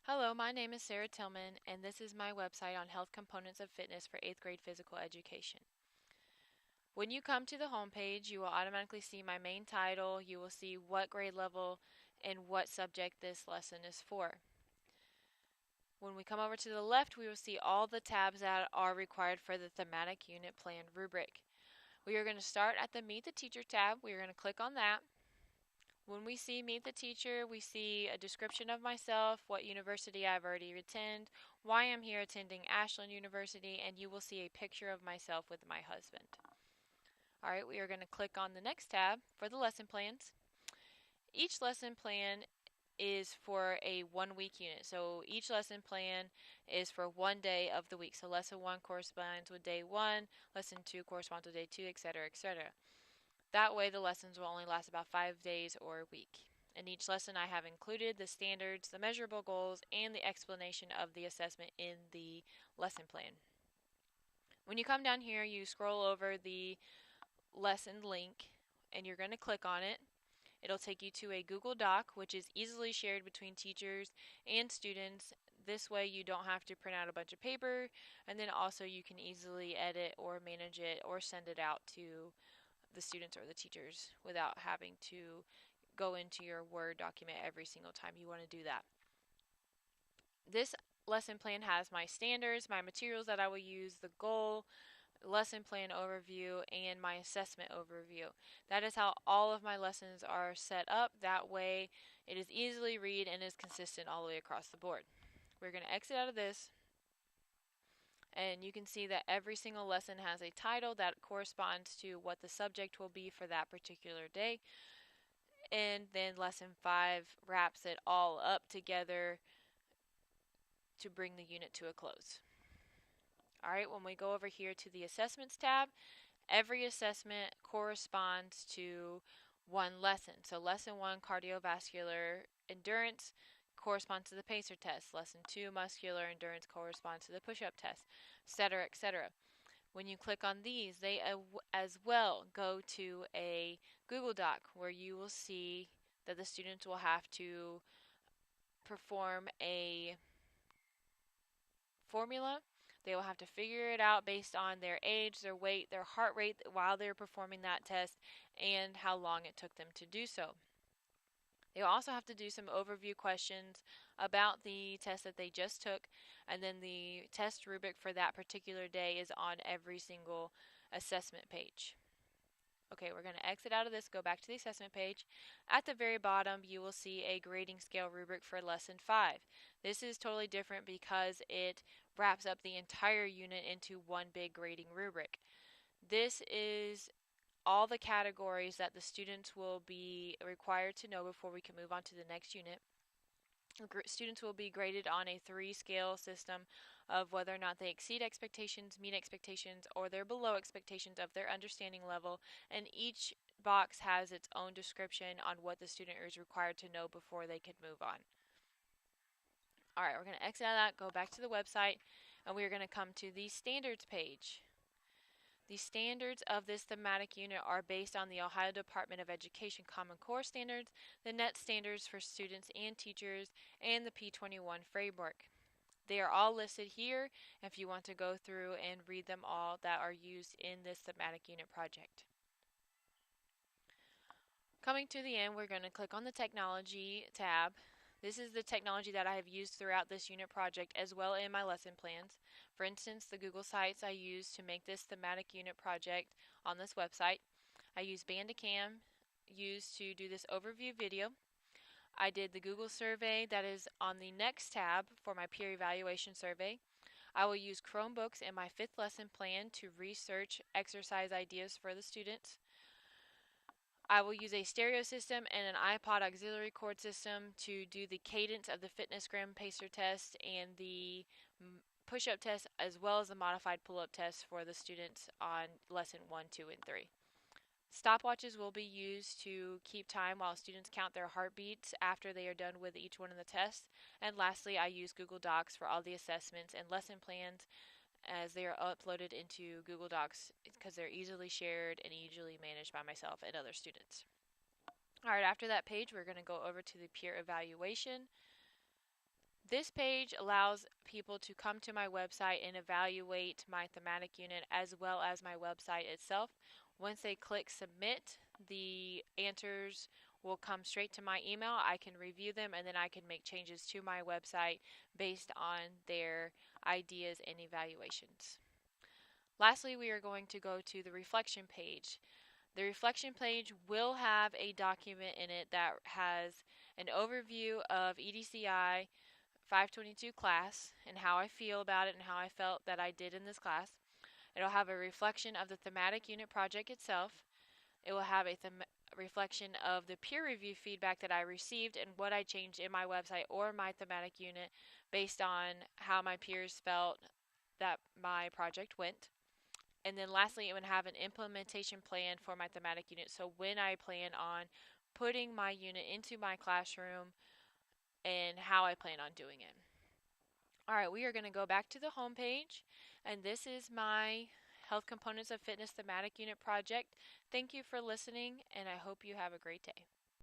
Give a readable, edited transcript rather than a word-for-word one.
Hello, my name is Sara Tillman, and this is my website on health components of fitness for 8th grade physical education. When you come to the homepage, you will automatically see my main title, you will see what grade level and what subject this lesson is for. When we come over to the left, we will see all the tabs that are required for the thematic unit plan rubric. We are going to start at the Meet the Teacher tab. We are going to click on that. When we see Meet the Teacher, we see a description of myself, what university I've already attended, why I'm here attending Ashland University, and you will see a picture of myself with my husband. Alright, we are going to click on the next tab for the lesson plans. Each lesson plan is for a 1 week unit. So each lesson plan is for one day of the week. So lesson 1 corresponds with day 1, lesson 2 corresponds with day 2, etc., etc. That way the lessons will only last about 5 days or a week. In each lesson I have included the standards, the measurable goals, and the explanation of the assessment in the lesson plan. When you come down here, you scroll over the lesson link and you're going to click on it. It'll take you to a Google Doc, which is easily shared between teachers and students. This way you don't have to print out a bunch of paper, and then also you can easily edit or manage it or send it out to the students or the teachers without having to go into your Word document every single time you want to do that. This lesson plan has my standards, my materials that I will use, the goal, lesson plan overview, and my assessment overview. That is how all of my lessons are set up. That way it is easily read and is consistent all the way across the board. We're going to exit out of this, and you can see that every single lesson has a title that corresponds to what the subject will be for that particular day. And then lesson 5 wraps it all up together to bring the unit to a close. Alright, when we go over here to the assessments tab, every assessment corresponds to one lesson. So lesson 1, cardiovascular endurance, corresponds to the pacer test. Lesson 2, muscular endurance, corresponds to the push-up test, etc., etc. When you click on these, they as well go to a Google Doc where you will see that the students will have to perform a formula. They will have to figure it out based on their age, their weight, their heart rate while they're performing that test, and how long it took them to do so. They will also have to do some overview questions about the test that they just took, and then the test rubric for that particular day is on every single assessment page. Okay, we're going to exit out of this, go back to the assessment page. At the very bottom, you will see a grading scale rubric for lesson 5. This is totally different because it wraps up the entire unit into one big grading rubric. This is all the categories that the students will be required to know before we can move on to the next unit. Students will be graded on a 3 scale system of whether or not they exceed expectations, meet expectations, or they're below expectations of their understanding level, and each box has its own description on what the student is required to know before they can move on. Alright, we're going to exit out of that, go back to the website, and we're going to come to the standards page. The standards of this thematic unit are based on the Ohio Department of Education Common Core standards, the NET standards for students and teachers, and the P21 framework. They are all listed here if you want to go through and read them all that are used in this thematic unit project. Coming to the end, we're going to click on the Technology tab. This is the technology that I have used throughout this unit project as well in my lesson plans. For instance, the Google Sites I used to make this thematic unit project on this website. I used Bandicam used to do this overview video. I did the Google survey that is on the next tab for my peer evaluation survey. I will use Chromebooks in my 5th lesson plan to research exercise ideas for the students. I will use a stereo system and an iPod auxiliary cord system to do the cadence of the fitness gram pacer test and the push-up test, as well as the modified pull-up test for the students on lesson 1, 2, and 3. Stopwatches will be used to keep time while students count their heartbeats after they are done with each one of the tests. And lastly, I use Google Docs for all the assessments and lesson plans as they are uploaded into Google Docs because they're easily shared and easily managed by myself and other students. Alright, after that page, we're going to go over to the peer evaluation. This page allows people to come to my website and evaluate my thematic unit as well as my website itself. Once they click submit, the answers will come straight to my email. I can review them and then I can make changes to my website based on their ideas and evaluations. Lastly, we are going to go to the reflection page. The reflection page will have a document in it that has an overview of EDCI 522 class and how I feel about it and how I felt that I did in this class. It'll have a reflection of the thematic unit project itself. It will have a reflection of the peer review feedback that I received and what I changed in my website or my thematic unit based on how my peers felt that my project went. And then lastly, it would have an implementation plan for my thematic unit. So when I plan on putting my unit into my classroom and how I plan on doing it. All right, we are going to go back to the home page, and this is my Health Components of Fitness Thematic Unit project. Thank you for listening, and I hope you have a great day.